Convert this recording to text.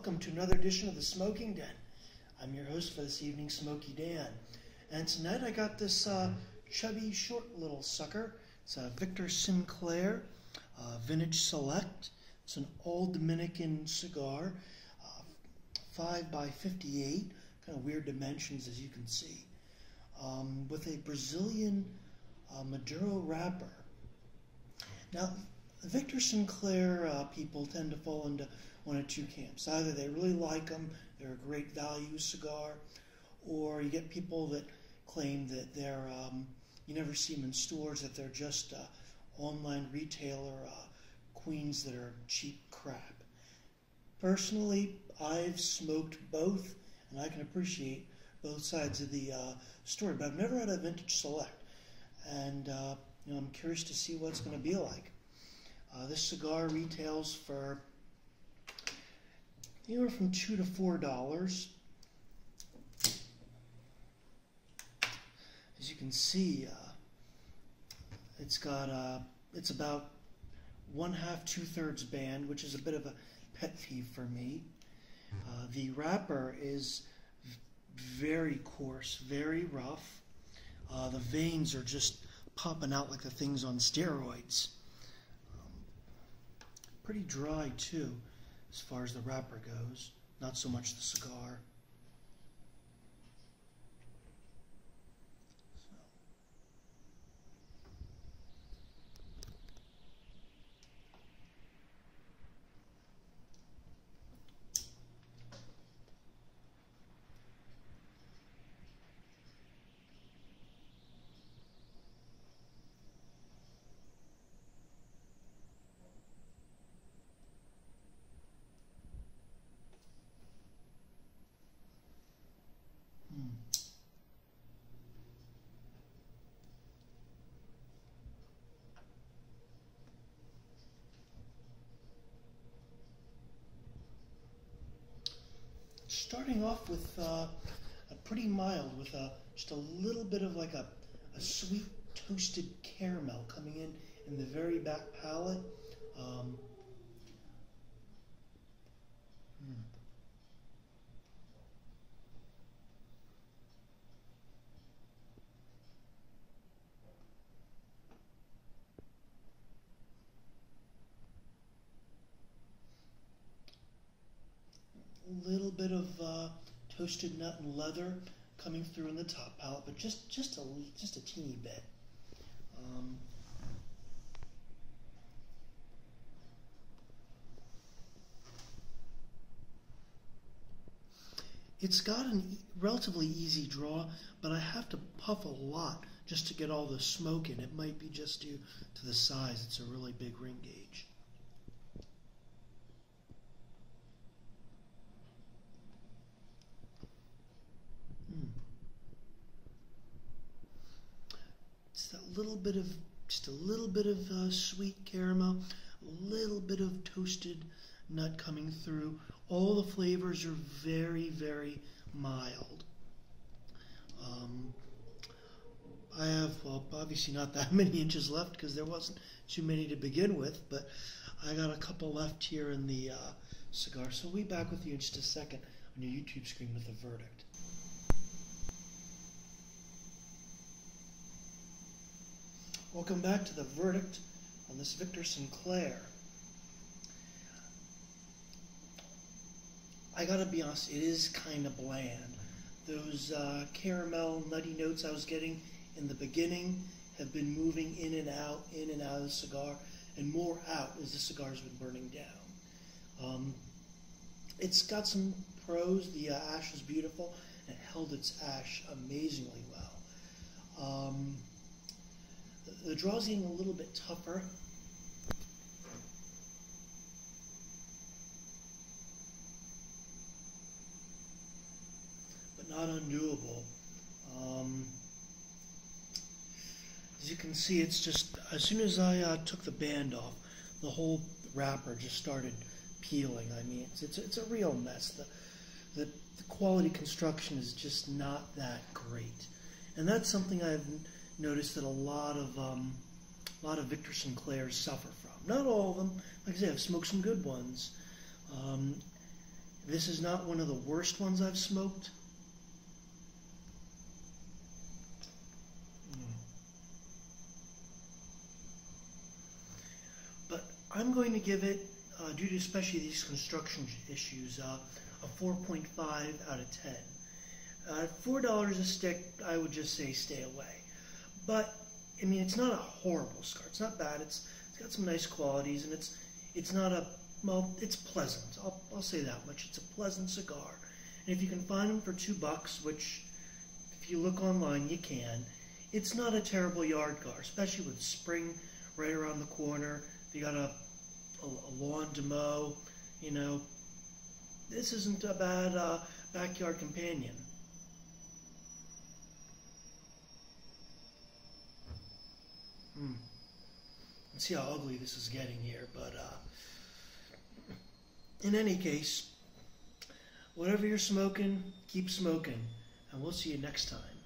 welcome to another edition of the Smoking Den. I'm your host for this evening, Smoky Dan. And tonight I got this chubby, short little sucker. It's a Victor Sinclair Vintage Select. It's an old Dominican cigar, 5x58, kind of weird dimensions as you can see, with a Brazilian Maduro wrapper. Now, the Victor Sinclair people tend to fall into one of two camps. Either they really like them, they're a great value cigar, or you get people that claim that they're, you never see them in stores, that they're just online retailer queens that are cheap crap. Personally, I've smoked both, and I can appreciate both sides of the story, but I've never had a vintage select, and I'm curious to see what it's going to be like. This cigar retails for anywhere from $2 to $4. As you can see, it's about 1/2, 2/3 band, which is a bit of a pet peeve for me. The wrapper is very coarse, very rough. The veins are just popping out like the things on steroids. Pretty dry too, as far as the wrapper goes, not so much the cigar. Starting off with a pretty mild, with just a little bit of like a sweet toasted caramel coming in the very back palate. A little bit of toasted nut and leather coming through in the top palate, but just a teeny bit. It's got a relatively easy draw, but I have to puff a lot just to get all the smoke in. It might be just due to the size. It's a really big ring gauge. It's that little bit of, just a little bit of sweet caramel, a little bit of toasted nut coming through. All the flavors are very, very mild. I have, well, obviously not that many inches left because there wasn't too many to begin with, but I got a couple left here in the cigar. So we'll be back with you in just a second on your YouTube screen with the verdict. Welcome back to the verdict on this Victor Sinclair. I gotta be honest, it is kind of bland. Those caramel, nutty notes I was getting in the beginning have been moving in and out of the cigar, and more out as the cigar's been burning down. It's got some pros. The ash was beautiful, and it held its ash amazingly well. The draw's getting a little bit tougher. But not undoable. As you can see, it's just, as soon as I took the band off, the whole wrapper just started peeling. I mean, it's a real mess. The quality construction is just not that great. And that's something I've noticed that a lot of Victor Sinclairs suffer from. Not all of them. Like I say, I've smoked some good ones. This is not one of the worst ones I've smoked. But I'm going to give it, due to especially these construction issues, a 4.5 out of 10. At $4 a stick, I would just say stay away. But, I mean, it's not a horrible cigar. It's not bad. It's got some nice qualities, and it's not a, well, it's pleasant. I'll say that much. It's a pleasant cigar. And if you can find them for $2, which if you look online, you can, it's not a terrible yard cigar, especially with spring right around the corner. If you got a lawn to mow, you know, this isn't a bad backyard companion. Let's see how ugly this is getting here, but in any case, whatever you're smoking, keep smoking, and we'll see you next time.